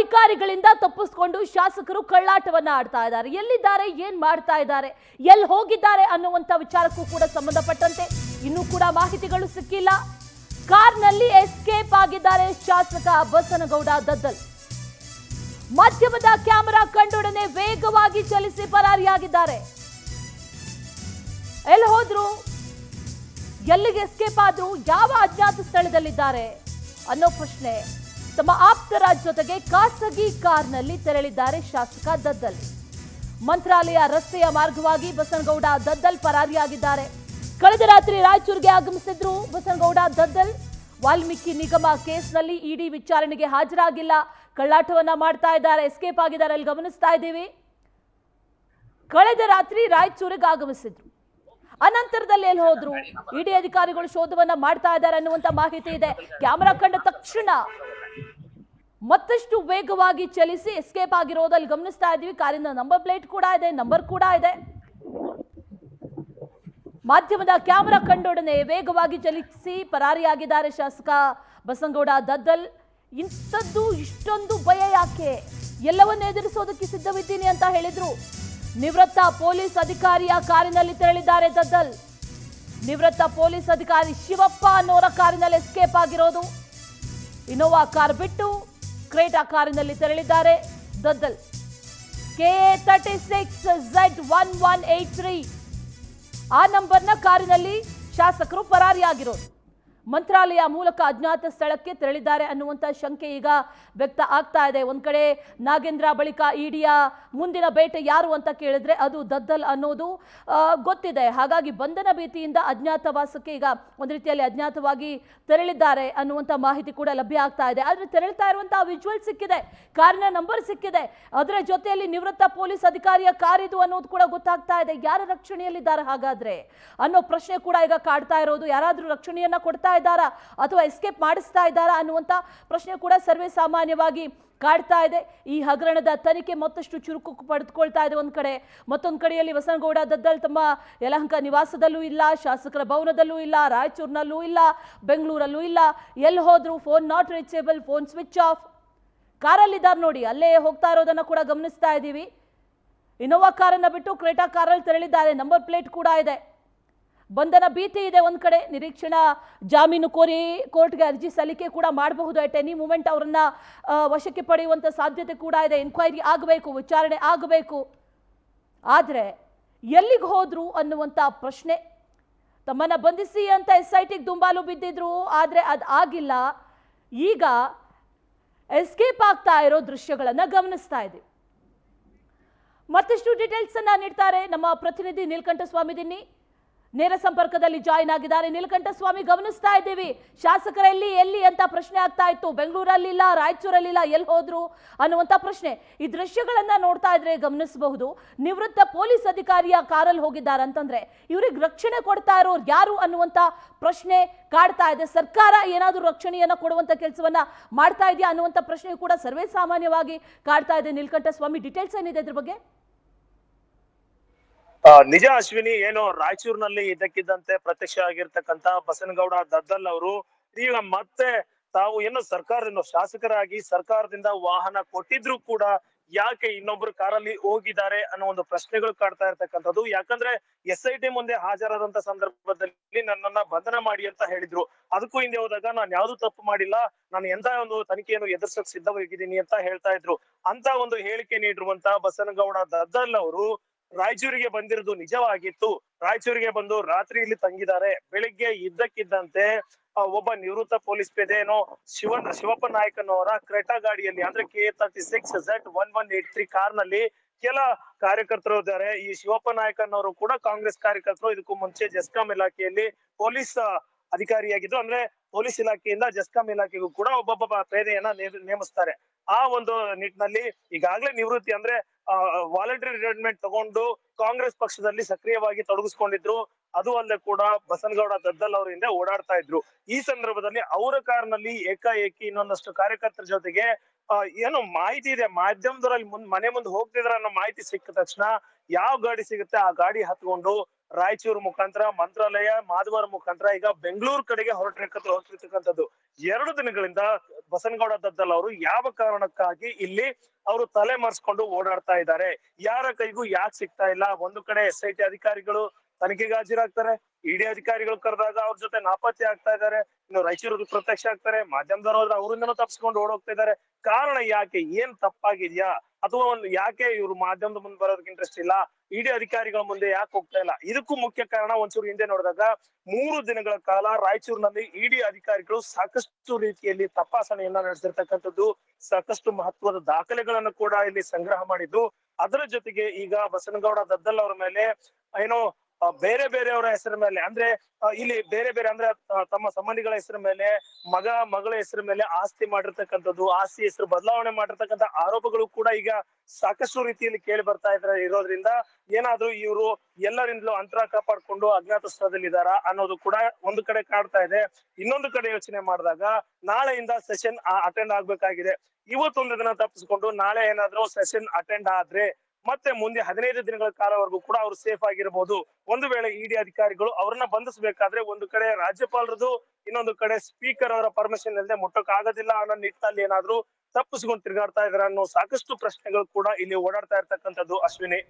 ಅಧಿಕಾರಿಗಳಿಂದ ತಪ್ಪಿಸಿಕೊಂಡು ಶಾಸಕರು ಕಳ್ಳಾಟವನ್ನ ಆಡ್ತಾ ಇದ್ದಾರೆ. ಎಲ್ಲಿದ್ದಾರೆ, ಏನ್ ಮಾಡ್ತಾ ಇದ್ದಾರೆ, ಎಲ್ಲಿ ಹೋಗಿದ್ದಾರೆ ಅನ್ನುವಂತ ವಿಚಾರಕ್ಕೂ ಕೂಡ ಸಂಬಂಧಪಟ್ಟಂತೆ ಇನ್ನೂ ಕೂಡ ಮಾಹಿತಿಗಳು ಸಿಕ್ಕಿಲ್ಲ. ಕಾರ್ನಲ್ಲಿ ಎಸ್ಕೇಪ್ ಆಗಿದ್ದಾರೆ ಶಾಸಕ ಬಸನಗೌಡ ದದ್ದಲ್. ಮಾಧ್ಯಮದ ಕ್ಯಾಮೆರಾ ಕಂಡೊಡನೆ ವೇಗವಾಗಿ ಚಲಿಸಿ ಪರಾರಿಯಾಗಿದ್ದಾರೆ. ಎಲ್ಲಿ ಹೋದ್ರು, ಎಲ್ಲಿಗೆ ಎಸ್ಕೇಪ್ ಆದ್ರು, ಯಾವ ಅಜ್ಞಾತ ಸ್ಥಳದಲ್ಲಿದ್ದಾರೆ ಅನ್ನೋ ಪ್ರಶ್ನೆ. ತಮ್ಮ ಆಪ್ತರ ಜೊತೆಗೆ ಖಾಸಗಿ ಕಾರ್ನಲ್ಲಿ ತೆರಳಿದ್ದಾರೆ ಶಾಸಕ ದದ್ದಲ್. ಮಂತ್ರಾಲಯ ರಸ್ತೆಯ ಮಾರ್ಗವಾಗಿ ಬಸನಗೌಡ ದದ್ದಲ್ ಪರಾರಿಯಾಗಿದ್ದಾರೆ. ಕಳೆದ ರಾತ್ರಿ ರಾಯಚೂರಿಗೆ ಆಗಮಿಸಿದ್ರು ಬಸನಗೌಡ ದದ್ದಲ್. ವಾಲ್ಮೀಕಿ ನಿಗಮ ಕೇಸ್ನಲ್ಲಿ ಇಡಿ ವಿಚಾರಣೆಗೆ ಹಾಜರಾಗಿಲ್ಲ, ಕಳ್ಳಾಟವನ್ನ ಮಾಡ್ತಾ ಇದ್ದಾರೆ, ಎಸ್ಕೇಪ್ ಆಗಿದ್ದಾರೆ. ಅಲ್ಲಿ ಗಮನಿಸ್ತಾ ಇದ್ದೀವಿ, ಕಳೆದ ರಾತ್ರಿ ರಾಯಚೂರಿಗೆ ಆಗಮಿಸಿದ್ರು. ಅನಂತರದಲ್ಲಿ ಎಲ್ಲಿ ಹೋದ್ರು, ಇಡಿ ಅಧಿಕಾರಿಗಳು ಶೋಧವನ್ನ ಮಾಡ್ತಾ ಇದ್ದಾರೆ ಅನ್ನುವಂತ ಮಾಹಿತಿ ಇದೆ. ಕ್ಯಾಮೆರಾ ಕಂಡ ತಕ್ಷಣ ಮತ್ತಷ್ಟು ವೇಗವಾಗಿ ಚಲಿಸಿ ಎಸ್ಕೇಪ್ ಆಗಿರೋದಲ್ಲಿ ಗಮನಿಸ್ತಾ ಇದ್ದೀವಿ. ಕಾರಿನ ನಂಬರ್ ಪ್ಲೇಟ್ ಕೂಡ ಇದೆ, ನಂಬರ್ ಕೂಡ ಇದೆ. ಮಾಧ್ಯಮದ ಕ್ಯಾಮೆರಾ ಕಂಡೊಡನೆ ವೇಗವಾಗಿ ಚಲಿಸಿ ಪರಾರಿಯಾಗಿದ್ದಾರೆ ಶಾಸಕ ಬಸನಗೌಡ ದದ್ದಲ್. ಇಂಥದ್ದು ಇಷ್ಟೊಂದು ಭಯ ಯಾಕೆ, ಎಲ್ಲವನ್ನ ಎದುರಿಸೋದಕ್ಕೆ ಸಿದ್ಧವಿದ್ದೀನಿ ಅಂತ ಹೇಳಿದ್ರು. ನಿವೃತ್ತ ಪೊಲೀಸ್ ಅಧಿಕಾರಿಯ ಕಾರಿನಲ್ಲಿ ತೆರಳಿದ್ದಾರೆ ದದ್ದಲ್. ನಿವೃತ್ತ ಪೊಲೀಸ್ ಅಧಿಕಾರಿ ಶಿವಪ್ಪ ಅನ್ನೋರ ಕಾರಿನಲ್ಲಿ ಎಸ್ಕೇಪ್ ಆಗಿರೋದು. ಇನೋವಾ ಕಾರ್ ಬಿಟ್ಟು ಕ್ರೇಟಾ ಕಾರಿನಲ್ಲಿ ತೆರಳಿದ್ದಾರೆ ದದ್ದಲ್. KA36Z1183 ಆ ನಂಬರ್ನ ಕಾರಿನಲ್ಲಿ ಶಾಸಕರು ಪರಾರಿಯಾಗಿರೋದು. ಮಂತ್ರಾಲಯ ಮೂಲಕ ಅಜ್ಞಾತ ಸ್ಥಳಕ್ಕೆ ತೆರಳಿದ್ದಾರೆ ಅನ್ನುವಂಥ ಶಂಕೆ ಈಗ ವ್ಯಕ್ತ ಆಗ್ತಾ ಇದೆ. ಒಂದ್ ಕಡೆ ನಾಗೇಂದ್ರ ಬಳಿಕ ಇಡಿಯ ಮುಂದಿನ ಬೇಟೆ ಯಾರು ಅಂತ ಕೇಳಿದ್ರೆ ಅದು ದದ್ದಲ್ ಅನ್ನೋದು ಗೊತ್ತಿದೆ. ಹಾಗಾಗಿ ಬಂಧನ ಭೀತಿಯಿಂದ ಅಜ್ಞಾತವಾಸಕ್ಕೆ ಈಗ ಒಂದು ರೀತಿಯಲ್ಲಿ ಅಜ್ಞಾತವಾಗಿ ತೆರಳಿದ್ದಾರೆ ಅನ್ನುವಂಥ ಮಾಹಿತಿ ಕೂಡ ಲಭ್ಯ ಆಗ್ತಾ ಇದೆ. ಆದರೆ ತೆರಳ್ತಾ ಇರುವಂತಹ ವಿಜುವಲ್ ಸಿಕ್ಕಿದೆ, ಕಾರಿನ ನಂಬರ್ ಸಿಕ್ಕಿದೆ, ಅದರ ಜೊತೆಯಲ್ಲಿ ನಿವೃತ್ತ ಪೊಲೀಸ್ ಅಧಿಕಾರಿಯ ಕಾರ್ ಇದು ಅನ್ನೋದು ಕೂಡ ಗೊತ್ತಾಗ್ತಾ ಇದೆ. ಯಾರ ರಕ್ಷಣೆಯಲ್ಲಿದ್ದಾರೆ ಹಾಗಾದ್ರೆ ಅನ್ನೋ ಪ್ರಶ್ನೆ ಕೂಡ ಈಗ ಕಾಡ್ತಾ ಇರೋದು. ಯಾರಾದ್ರೂ ರಕ್ಷಣೆಯನ್ನ ಕೊಡ್ತಾ ಇದ್ದಾರಾ ಅಥವಾ ಎಸ್ಕೇಪ್ ಮಾಡಿಸ್ತಾ ಇದ್ದಾರಾ ಅನ್ನುವಂತ ಪ್ರಶ್ನೆ ಕೂಡ ಸರ್ವೇ ಸಾಮಾನ್ಯವಾಗಿ ಕಾಡ್ತಾ ಇದೆ. ಈ ಹಗರಣದ ತನಿಖೆ ಮತ್ತಷ್ಟು ಚುರುಕು ಪಡೆದುಕೊಳ್ತಾ ಇದೆ ಒಂದ್ ಕಡೆ. ಮತ್ತೊಂದು ಕಡೆಯಲ್ಲಿ ಬಸನಗೌಡ ದದ್ದಲ್ ತಮ್ಮ ಯಲಹಂಕ ನಿವಾಸದಲ್ಲೂ ಇಲ್ಲ, ಶಾಸಕರ ಭವನದಲ್ಲೂ ಇಲ್ಲ, ರಾಯಚೂರಿನಲ್ಲೂ ಇಲ್ಲ, ಬೆಂಗಳೂರಲ್ಲೂ ಇಲ್ಲ. ಎಲ್ಲಿ ಹೋದ್ರು phone not reachable, phone switch off. ಕಾರಲ್ಲಿದ್ದಾರೆ ನೋಡಿ, ಅಲ್ಲೇ ಹೋಗ್ತಾ ಇರೋದನ್ನ ಕೂಡ ಗಮನಿಸ್ತಾ ಇದ್ದೀವಿ. ಇನೋವಾ ಕಾರನ್ನ ಬಿಟ್ಟು ಕ್ರೇಟಾ ಕಾರಲ್ಲಿ ತೆರಳಿದ್ದಾರೆ, ನಂಬರ್ ಪ್ಲೇಟ್ ಕೂಡ ಇದೆ. ಬಂಧನ ಭೀತಿ ಇದೆ ಒಂದ್ ಕಡೆ. ನಿರೀಕ್ಷಣಾ ಜಾಮೀನು ಕೋರಿ ಕೋರ್ಟ್ಗೆ ಅರ್ಜಿ ಸಲ್ಲಿಕೆ ಕೂಡ ಮಾಡಬಹುದು. ಅಟ್ ಎನಿ ಮೂಮೆಂಟ್ ಅವರನ್ನ ವಶಕ್ಕೆ ಪಡೆಯುವಂತ ಸಾಧ್ಯತೆ ಕೂಡ ಇದೆ. ಎನ್ಕ್ವೈರಿ ಆಗಬೇಕು, ವಿಚಾರಣೆ ಆಗಬೇಕು. ಆದ್ರೆ ಎಲ್ಲಿಗೆ ಹೋದ್ರು ಅನ್ನುವಂತ ಪ್ರಶ್ನೆ. ತಮ್ಮನ್ನ ಬಂಧಿಸಿ ಅಂತ SITಗೆ ದುಂಬಾಲು ಬಿದ್ದಿದ್ರು, ಆದ್ರೆ ಅದು ಆಗಿಲ್ಲ. ಈಗ ಎಸ್ಕೇಪ್ ಆಗ್ತಾ ಇರೋ ದೃಶ್ಯಗಳನ್ನ ಗಮನಿಸ್ತಾ ಇದ್ದೀವಿ. ಮತ್ತಷ್ಟು ಡೀಟೇಲ್ಸ್ ಅನ್ನ ನೀಡ್ತಾರೆ ನಮ್ಮ ಪ್ರತಿನಿಧಿ ನೀಲಕಂಠ ಸ್ವಾಮಿ ದಿನ್ನಿ. ನೇರ ಸಂಪರ್ಕದಲ್ಲಿ ಜಾಯಿನ್ ಆಗಿದ್ದಾರೆ. ನೀಲಕಂಠ ಸ್ವಾಮಿ, ಗಮನಿಸ್ತಾ ಇದ್ದೀವಿ ಶಾಸಕರಲ್ಲಿ ಎಲ್ಲಿ ಅಂತ ಪ್ರಶ್ನೆ ಆಗ್ತಾ ಇತ್ತು. ಬೆಂಗಳೂರಲ್ಲಿಲ್ಲ, ರಾಯಚೂರಲ್ಲಿಲ್ಲ, ಎಲ್ಲಿ ಹೋದ್ರು ಅನ್ನುವಂತ ಪ್ರಶ್ನೆ. ಈ ದೃಶ್ಯಗಳನ್ನ ನೋಡ್ತಾ ಇದ್ರೆ ಗಮನಿಸಬಹುದು, ನಿವೃತ್ತ ಪೊಲೀಸ್ ಅಧಿಕಾರಿಯ ಕಾರಲ್ಲಿ ಹೋಗಿದ್ದಾರೆ ಅಂತಂದ್ರೆ ಇವ್ರಿಗೆ ರಕ್ಷಣೆ ಕೊಡ್ತಾ ಇರೋರು ಯಾರು ಅನ್ನುವಂತ ಪ್ರಶ್ನೆ ಕಾಡ್ತಾ ಇದೆ. ಸರ್ಕಾರ ಏನಾದ್ರೂ ರಕ್ಷಣೆಯನ್ನ ಕೊಡುವಂತ ಕೆಲಸವನ್ನ ಮಾಡ್ತಾ ಇದೆಯಾ ಅನ್ನುವಂತ ಪ್ರಶ್ನೆ ಕೂಡ ಸರ್ವೇ ಸಾಮಾನ್ಯವಾಗಿ ಕಾಡ್ತಾ ಇದೆ. ನೀಲಕಂಠ ಸ್ವಾಮಿ, ಡೀಟೇಲ್ಸ್ ಏನಿದೆ ಇದ್ರ ಬಗ್ಗೆ? ನಿಜ ಅಶ್ವಿನಿ, ಏನು ರಾಯಚೂರಿನಲ್ಲಿ ಇದ್ದಕ್ಕಿದ್ದಂತೆ ಪ್ರತ್ಯಕ್ಷ ಆಗಿರ್ತಕ್ಕಂತ ಬಸನಗೌಡ ದದ್ದಲ್ ಅವರು ಈಗ ಮತ್ತೆ ತಾವು ಏನು ಶಾಸಕರಾಗಿ ಸರ್ಕಾರದಿಂದ ವಾಹನ ಕೊಟ್ಟಿದ್ರು ಕೂಡ ಯಾಕೆ ಇನ್ನೊಬ್ರು ಕಾರಲ್ಲಿ ಹೋಗಿದ್ದಾರೆ ಅನ್ನೋ ಒಂದು ಪ್ರಶ್ನೆಗಳು ಕಾಡ್ತಾ ಇರ್ತಕ್ಕಂಥದ್ದು. ಯಾಕಂದ್ರೆ SIT ಮುಂದೆ ಹಾಜರಾದಂತ ಸಂದರ್ಭದಲ್ಲಿ ನನ್ನನ್ನ ಬಂಧನ ಮಾಡಿ ಅಂತ ಹೇಳಿದ್ರು. ಅದಕ್ಕೂ ಹಿಂದೆ ಹೋದಾಗ ನಾನು ಯಾವ್ದು ತಪ್ಪು ಮಾಡಿಲ್ಲ, ನಾನು ಎಂತ ಒಂದು ತನಿಖೆಯನ್ನು ಎದುರಿಸಕ್ ಸಿದ್ಧವಾಗಿದ್ದೀನಿ ಅಂತ ಹೇಳ್ತಾ ಇದ್ರು. ಅಂತ ಒಂದು ಹೇಳಿಕೆ ನೀಡಿರುವಂತ ಬಸನಗೌಡ ದದ್ದಲ್ ಅವರು ರಾಯಚೂರಿಗೆ ಬಂದಿರೋದು ನಿಜವಾಗಿತ್ತು. ರಾಯಚೂರಿಗೆ ಬಂದು ರಾತ್ರಿ ಇಲ್ಲಿ ತಂಗಿದ್ದಾರೆ. ಬೆಳಿಗ್ಗೆ ಇದ್ದಕ್ಕಿದ್ದಂತೆ ಒಬ್ಬ ನಿವೃತ್ತ ಪೊಲೀಸ್ ಪೇದೆನೋ ಶಿವಪ್ಪ ನಾಯ್ಕನವರ ಕ್ರೆಟಾ ಗಾಡಿಯಲ್ಲಿ ಅಂದ್ರೆ KA36Z1183 ಕಾರ್ನಲ್ಲಿ ಕೆಲ ಕಾರ್ಯಕರ್ತರು ಇದ್ದಾರೆ. ಈ ಶಿವಪ್ಪ ನಾಯ್ಕನವರು ಕೂಡ ಕಾಂಗ್ರೆಸ್ ಕಾರ್ಯಕರ್ತರು. ಇದಕ್ಕೂ ಮುಂಚೆ ಜೆಸ್ಕಾಂ ಇಲಾಖೆಯಲ್ಲಿ ಪೊಲೀಸ್ ಅಧಿಕಾರಿಯಾಗಿದ್ದು, ಅಂದ್ರೆ ಪೊಲೀಸ್ ಇಲಾಖೆಯಿಂದ ಜೆಸ್ಕಾಂ ಇಲಾಖೆಗೂ ಕೂಡ ಒಬ್ಬೊಬ್ಬ ಪೇದೆಯನ್ನ ನೇಮಿಸ್ತಾರೆ. ಆ ಒಂದು ನಿಟ್ಟಿನಲ್ಲಿ ಈಗಾಗಲೇ ನಿವೃತ್ತಿ ಅಂದ್ರೆ ವಾಲಂಟರಿ ರಿಟೈರ್ಮೆಂಟ್ ತಗೊಂಡು ಕಾಂಗ್ರೆಸ್ ಪಕ್ಷದಲ್ಲಿ ಸಕ್ರಿಯವಾಗಿ ತೊಡಗಿಸ್ಕೊಂಡಿದ್ರು. ಅದು ಅಲ್ಲದೆ ಕೂಡ ಬಸನಗೌಡ ದದ್ದಲ್ ಅವರ ಹಿಂದೆ ಓಡಾಡ್ತಾ ಇದ್ರು. ಈ ಸಂದರ್ಭದಲ್ಲಿ ಅವರ ಕಾರ್ನಲ್ಲಿ ಏಕಾಏಕಿ ಇನ್ನೊಂದಷ್ಟು ಕಾರ್ಯಕರ್ತರ ಜೊತೆಗೆ ಏನು ಮಾಹಿತಿ ಇದೆ, ಮಾಧ್ಯಮದವರಲ್ಲಿ ಮನೆ ಮುಂದೆ ಹೋಗ್ತಿದ್ರ ಅನ್ನೋ ಮಾಹಿತಿ ಸಿಕ್ಕ ತಕ್ಷಣ ಯಾವ ಗಾಡಿ ಸಿಗುತ್ತೆ ಆ ಗಾಡಿ ಹತ್ಕೊಂಡು ರಾಯಚೂರು ಮುಖಾಂತರ ಮಂತ್ರಾಲಯ ಮಾಧವರ ಮುಖಾಂತರ ಈಗ ಬೆಂಗಳೂರು ಕಡೆಗೆ ಹೊರಟಿರ್ತಕ್ಕಂಥದ್ದು. 2 ದಿನಗಳಿಂದ ಬಸನಗೌಡ ದದ್ದಲ್ ಅವರು ಯಾವ ಕಾರಣಕ್ಕಾಗಿ ಇಲ್ಲಿ ಅವರು ತಲೆ ಮರೆಸ್ಕೊಂಡು ಓಡಾಡ್ತಾ ಇದ್ದಾರೆ, ಯಾರ ಕೈಗೂ ಯಾಕೆ ಸಿಗ್ತಾ ಇಲ್ಲ. ಒಂದು ಕಡೆ SIT ಅಧಿಕಾರಿಗಳು ತನಿಖೆಗೆ ಹಾಜರಾಗ್ತಾರೆ, ಇಡಿ ಅಧಿಕಾರಿಗಳು ಕರೆದಾಗ ಅವ್ರ ಜೊತೆ ನಾಪತ್ತೆ ಆಗ್ತಾ ಇದ್ದಾರೆ, ಇನ್ನು ರಾಯಚೂರಿಗೆ ಪ್ರತ್ಯಕ್ಷ ಆಗ್ತಾರೆ, ಮಾಧ್ಯಮದವರು ಹೋದ್ರೆ ಅವರಿಂದನೂ ತಪ್ಪಿಸ್ಕೊಂಡು ಓಡೋಗ್ತಾ ಇದ್ದಾರೆ. ಕಾರಣ ಯಾಕೆ, ಏನ್ ತಪ್ಪಾಗಿದ್ಯಾ, ಅಥವಾ ಒಂದು ಯಾಕೆ ಇವ್ರು ಮಾಧ್ಯಮದ ಮುಂದೆ ಬರೋದಕ್ಕೆ ಇಂಟ್ರೆಸ್ಟ್ ಇಲ್ಲ, ಇಡಿ ಅಧಿಕಾರಿಗಳ ಮುಂದೆ ಯಾಕೆ ಹೋಗ್ತಾ ಇಲ್ಲ? ಇದಕ್ಕೂ ಮುಖ್ಯ ಕಾರಣ ಒಂಚೂರು ಹಿಂದೆ ನೋಡಿದಾಗ 3 ದಿನಗಳ ಕಾಲ ರಾಯಚೂರಿನಲ್ಲಿ ಇಡಿ ಅಧಿಕಾರಿಗಳು ಸಾಕಷ್ಟು ರೀತಿಯಲ್ಲಿ ತಪಾಸಣೆಯನ್ನ ನಡೆಸಿರ್ತಕ್ಕಂಥದ್ದು, ಸಾಕಷ್ಟು ಮಹತ್ವದ ದಾಖಲೆಗಳನ್ನು ಕೂಡ ಇಲ್ಲಿ ಸಂಗ್ರಹ ಮಾಡಿದ್ದು. ಅದರ ಜೊತೆಗೆ ಈಗ ಬಸನಗೌಡ ದದ್ದಲ್ ಅವರ ಮೇಲೆ ಏನೋ ಬೇರೆ ಬೇರೆಯವರ ಹೆಸರ ಮೇಲೆ, ಅಂದ್ರೆ ಇಲ್ಲಿ ಬೇರೆ ಬೇರೆ ಅಂದ್ರೆ ತಮ್ಮ ಸಂಬಂಧಿಗಳ ಹೆಸರ ಮೇಲೆ, ಮಗಳ ಹೆಸರ ಮೇಲೆ ಆಸ್ತಿ ಮಾಡಿರ್ತಕ್ಕಂಥದ್ದು, ಆಸ್ತಿ ಹೆಸರು ಬದಲಾವಣೆ ಮಾಡಿರ್ತಕ್ಕಂಥ ಆರೋಪಗಳು ಕೂಡ ಈಗ ಸಾಕಷ್ಟು ರೀತಿಯಲ್ಲಿ ಕೇಳಿ ಬರ್ತಾ ಇರೋದ್ರಿಂದ ಏನಾದ್ರೂ ಇವರು ಎಲ್ಲರಿಂದಲೂ ಅಂತರ ಕಾಪಾಡ್ಕೊಂಡು ಅಜ್ಞಾತ ಸ್ಥಳದಲ್ಲಿದ್ದಾರಾ ಅನ್ನೋದು ಕೂಡ ಒಂದು ಕಡೆ ಕಾಡ್ತಾ ಇದೆ. ಇನ್ನೊಂದು ಕಡೆ ಯೋಚನೆ ಮಾಡಿದಾಗ ನಾಳೆಯಿಂದ ಸೆಷನ್ ಅಟೆಂಡ್ ಆಗ್ಬೇಕಾಗಿದೆ. ಇವತ್ತೊಂದು ದಿನ ತಪ್ಪಿಸ್ಕೊಂಡು ನಾಳೆ ಏನಾದ್ರೂ ಸೆಷನ್ ಅಟೆಂಡ್ ಆದ್ರೆ ಮತ್ತೆ ಮುಂದೆ 15 ದಿನಗಳ ಕಾಲವರೆಗೂ ಕೂಡ ಅವ್ರು ಸೇಫ್ ಆಗಿರ್ಬೋದು. ಒಂದು ವೇಳೆ ಇಡಿ ಅಧಿಕಾರಿಗಳು ಅವ್ರನ್ನ ಬಂಧಿಸಬೇಕಾದ್ರೆ ಒಂದು ಕಡೆ ರಾಜ್ಯಪಾಲರದು, ಇನ್ನೊಂದು ಕಡೆ ಸ್ಪೀಕರ್ ಅವರ ಪರ್ಮಿಷನ್ ಇಲ್ಲದೆ ಮುಟ್ಟಕ್ ಆಗೋದಿಲ್ಲ ಅನ್ನೋ ನಿಟ್ಟಿನಲ್ಲಿ ಏನಾದ್ರೂ ತಪ್ಪಿಸ್ಕೊಂಡು ತಿರುಗಾಡ್ತಾ ಇದಾರೆ ಅನ್ನೋ ಸಾಕಷ್ಟು ಪ್ರಶ್ನೆಗಳು ಕೂಡ ಇಲ್ಲಿ ಓಡಾಡ್ತಾ ಇರ್ತಕ್ಕಂಥದ್ದು. ಅಶ್ವಿನಿ.